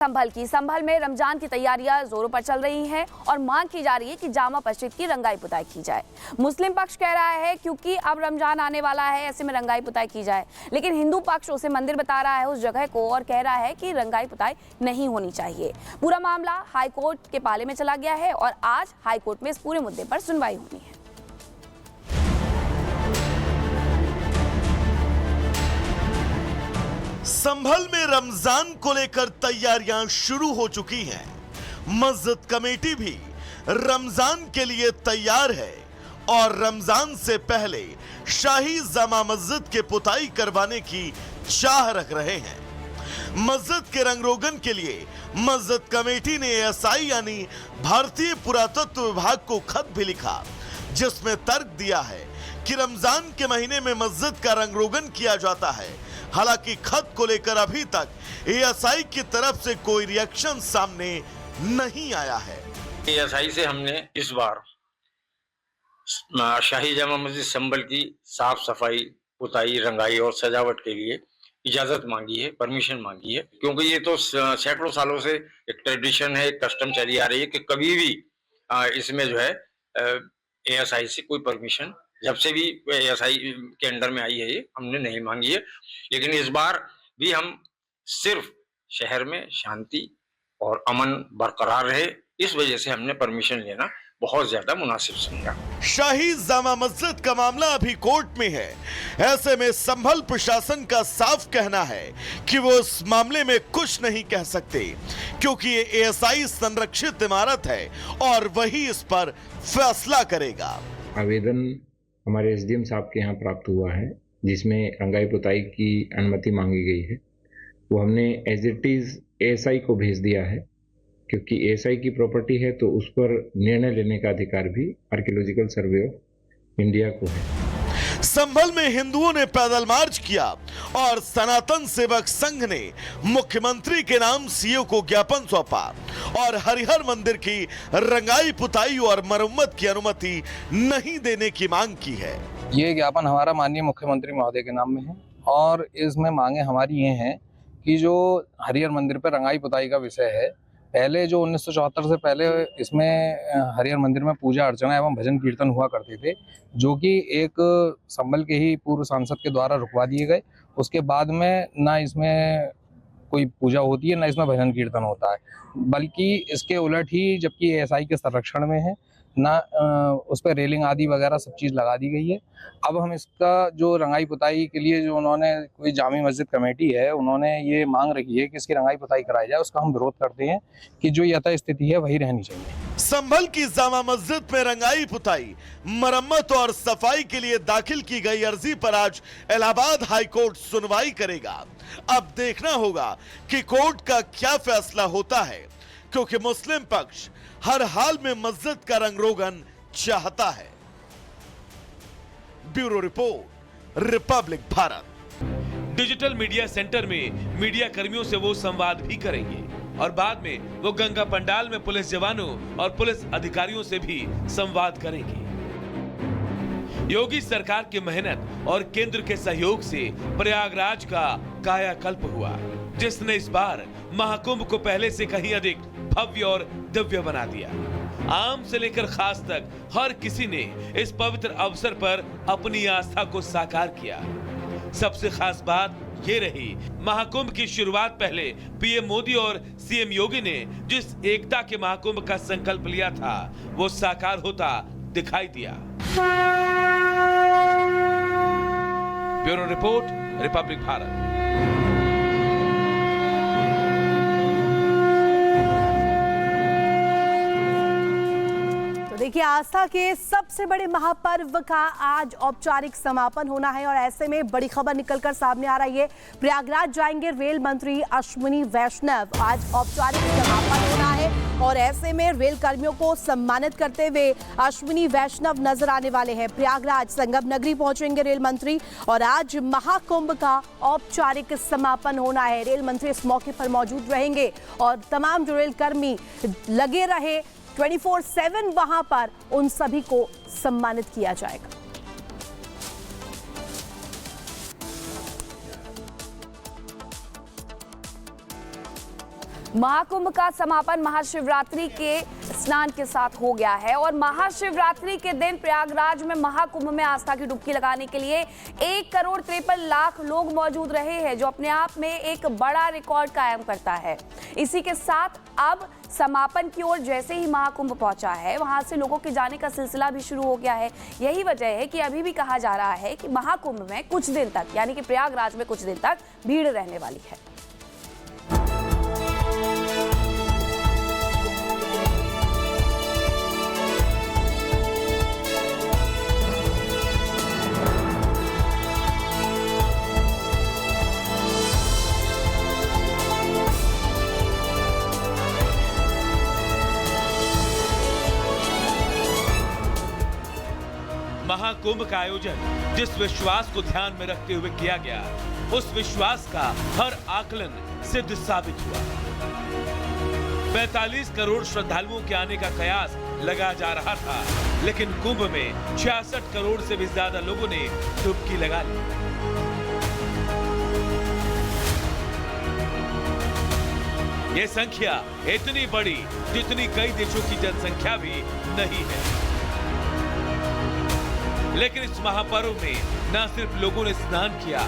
संभल में रमजान की तैयारियां जोरों पर चल रही हैं और मांग की जा रही है कि जामा मस्जिद की रंगाई पुताई की जाए। मुस्लिम पक्ष कह रहा है क्योंकि अब रमजान आने वाला है, ऐसे में रंगाई पुताई की जाए, लेकिन हिंदू पक्ष उसे मंदिर बता रहा है उस जगह को और कह रहा है कि रंगाई पुताई नहीं होनी चाहिए। पूरा मामला हाईकोर्ट के पाले में चला गया है और आज हाईकोर्ट में इस पूरे मुद्दे पर सुनवाई होनी है। संभल में रमजान को लेकर तैयारियां शुरू हो चुकी हैं। मस्जिद कमेटी भी रमजान के लिए तैयार है और रमजान से पहले शाही जामा मस्जिद के पुताई करवाने की चाह रख रहे हैं। मस्जिद के रंगरोगन के लिए मस्जिद कमेटी ने एएसआई यानी भारतीय पुरातत्व विभाग को खत भी लिखा, जिसमें तर्क दिया है कि रमजान के महीने में मस्जिद का रंगरोगन किया जाता है। हालांकि खत को लेकर अभी तक एएसआई की तरफ से कोई रिएक्शन सामने नहीं आया है। एएसआई से हमने इस बार शाही जामा मस्जिद संभल की साफ सफाई, पुताई, रंगाई और सजावट के लिए इजाजत मांगी है, परमिशन मांगी है, क्योंकि ये तो सैकड़ों सालों से एक ट्रेडिशन है, एक कस्टम चली आ रही है कि कभी भी इसमें जो है एएसआई से कोई परमिशन जब से भी एएसआई के अंडर में आई है ये हमने नहीं मांगी है। लेकिन इस बार भी हम सिर्फ शहर में शांति और अमन बरकरार रहे, इस वजह से हमने परमिशन लेना बहुत ज्यादा मुनासिब समझा। शाही जामा मस्जिद का मामला अभी कोर्ट में है। ऐसे में संभल प्रशासन का साफ कहना है कि वो इस मामले में कुछ नहीं कह सकते, क्योंकि ये एएसआई संरक्षित इमारत है और वही इस पर फैसला करेगा। आवेदन हमारे एसडीएम साहब के यहाँ प्राप्त हुआ है, जिसमें रंगाई पुताई की अनुमति मांगी गई है। वो हमने एज इट इज एएसआई को भेज दिया है, क्योंकि एएसआई की प्रॉपर्टी है तो उस पर निर्णय लेने का अधिकार भी आर्कियोलॉजिकल सर्वे ऑफ इंडिया को है। संभल में हिंदुओं ने पैदल मार्च किया और सनातन सेवक संघ ने मुख्यमंत्री के नाम सीओ को ज्ञापन सौंपा और हरिहर मंदिर की रंगाई पुताई और मरम्मत की अनुमति नहीं देने की मांग की है। ये ज्ञापन हमारा माननीय मुख्यमंत्री महोदय के नाम में है और इसमें मांगे हमारी ये हैं कि जो हरिहर मंदिर पर रंगाई पुताई का विषय है, पहले जो 1974 से पहले इसमें हरिहर मंदिर में पूजा अर्चना एवं भजन कीर्तन हुआ करते थे, जो कि एक संभल के ही पूर्व सांसद के द्वारा रुकवा दिए गए। उसके बाद में ना इसमें कोई पूजा होती है, ना इसमें भजन कीर्तन होता है, बल्कि इसके उलट ही जबकि एएसआई के संरक्षण में है, ना उस पर रेलिंग आदि वगैरह सब चीज़ लगा दी गई है। अब हम इसका जो रंगाई पुताई के लिए जो उन्होंने कोई जामी मस्जिद कमेटी है, उन्होंने ये मांग रखी है कि इसकी रंगाई पुताई कराई जाए, उसका हम विरोध करते हैं कि जो यथास्थिति है वही रहनी चाहिए। संभल की जामा मस्जिद में रंगाई पुताई, मरम्मत और सफाई के लिए दाखिल की गई अर्जी पर आज इलाहाबाद हाईकोर्ट सुनवाई करेगा। अब देखना होगा कि कोर्ट का क्या फैसला होता है, क्योंकि मुस्लिम पक्ष हर हाल में मस्जिद का रंगरोगन चाहता है। Bureau report, Republic Bharat. Digital media centre में मीडिया कर्मियों से वो संवाद भी करेंगे और बाद में वो गंगा पंडाल में पुलिस जवानों और पुलिस अधिकारियों से भी संवाद करेंगे। योगी सरकार की मेहनत और केंद्र के सहयोग से प्रयागराज का कायाकल्प हुआ, जिसने इस बार महाकुंभ को पहले से कहीं अधिक भव्य और दिव्य बना दिया। आम से लेकर खास तक हर किसी ने इस पवित्र अवसर पर अपनी आस्था को साकार किया। सबसे खास बात ये रही, महाकुंभ की शुरुआत पहले पीएम मोदी और सीएम योगी ने जिस एकता के महाकुंभ का संकल्प लिया था, वो साकार होता दिखाई दिया। Bureau report, Republic Bharat. देखिए, आस्था के सबसे बड़े महापर्व का आज औपचारिक समापन होना है और ऐसे में बड़ी खबर निकलकर सामने आ रही है। प्रयागराज जाएंगे रेल मंत्री अश्विनी वैष्णव। आज औपचारिक समापन होना है और ऐसे में रेल कर्मियों को सम्मानित करते हुए अश्विनी वैष्णव नजर आने वाले हैं। प्रयागराज संगम नगरी पहुंचेंगे रेल मंत्री और आज महाकुंभ का औपचारिक समापन होना है। रेल मंत्री इस मौके पर मौजूद रहेंगे और तमाम जो रेल कर्मी लगे रहे 24/7 वहां पर उन सभी को सम्मानित किया जाएगा। महाकुंभ का समापन महाशिवरात्रि के स्नान के साथ हो गया है और महाशिवरात्रि के दिन प्रयागराज में महाकुंभ में आस्था की डुबकी लगाने के लिए 1,53,00,000 लोग मौजूद रहे हैं, जो अपने आप में एक बड़ा रिकॉर्ड कायम करता है। इसी के साथ अब समापन की ओर जैसे ही महाकुंभ पहुंचा है, वहां से लोगों के जाने का सिलसिला भी शुरू हो गया है। यही वजह है कि अभी भी कहा जा रहा है कि महाकुंभ में कुछ दिन तक, यानी कि प्रयागराज में कुछ दिन तक भीड़ रहने वाली है। महाकुंभ का आयोजन जिस विश्वास को ध्यान में रखते हुए किया गया, उस विश्वास का हर आकलन सिद्ध साबित हुआ। 45 करोड़ श्रद्धालुओं के आने का कयास लगा जा रहा था, लेकिन कुंभ में 66 करोड़ से भी ज्यादा लोगों ने डुबकी लगा ली। ये संख्या इतनी बड़ी जितनी कई देशों की जनसंख्या भी नहीं है। लेकिन इस महापर्व में न सिर्फ लोगों ने स्नान किया,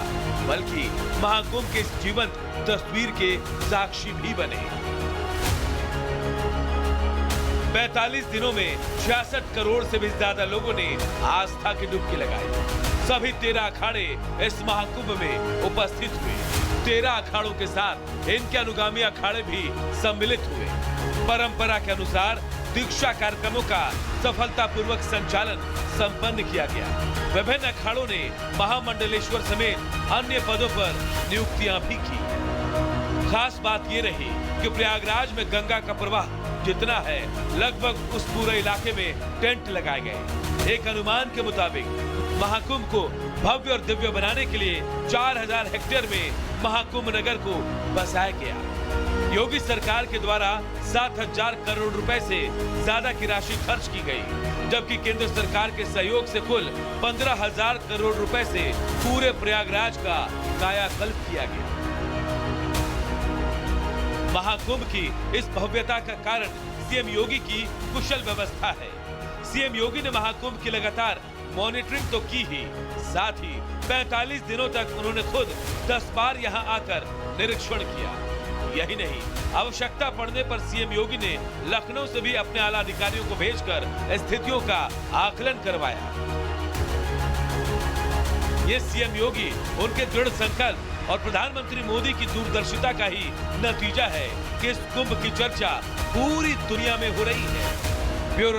बल्कि महाकुंभ के इस जीवंत तस्वीर के साक्षी भी बने। 45 दिनों में 66 करोड़ से भी ज्यादा लोगों ने आस्था की डुबकी लगाई। सभी 13 अखाड़े इस महाकुंभ में उपस्थित हुए। 13 अखाड़ों के साथ इनके अनुगामी अखाड़े भी सम्मिलित हुए। परंपरा के अनुसार दीक्षा कार्यक्रमों का सफलतापूर्वक संचालन संपन्न किया गया। विभिन्न अखाड़ों ने महामंडलेश्वर समेत अन्य पदों पर नियुक्तियां भी की। खास बात ये रही कि प्रयागराज में गंगा का प्रवाह जितना है, लगभग उस पूरे इलाके में टेंट लगाए गए। एक अनुमान के मुताबिक महाकुंभ को भव्य और दिव्य बनाने के लिए 4000 हेक्टेयर में महाकुंभ नगर को बसाया गया। योगी सरकार के द्वारा 7000 करोड़ रुपए से ज्यादा की राशि खर्च की गई, जबकि केंद्र सरकार के सहयोग से कुल 15,000 करोड़ रुपए से पूरे प्रयागराज का कायाकल्प किया गया। महाकुंभ की इस भव्यता का कारण सीएम योगी की कुशल व्यवस्था है। सीएम योगी ने महाकुंभ की लगातार मॉनिटरिंग तो की ही, साथ ही 45 दिनों तक उन्होंने खुद 10 बार यहां आकर निरीक्षण किया। यही नहीं, आवश्यकता पड़ने पर सीएम योगी ने लखनऊ से भी अपने आला अधिकारियों को भेजकर स्थितियों का आकलन करवाया। ये सीएम योगी, उनके दृढ़ संकल्प और प्रधानमंत्री मोदी की दूरदर्शिता का ही नतीजा है कि इस कुंभ की चर्चा पूरी दुनिया में हो रही है। ब्यूरो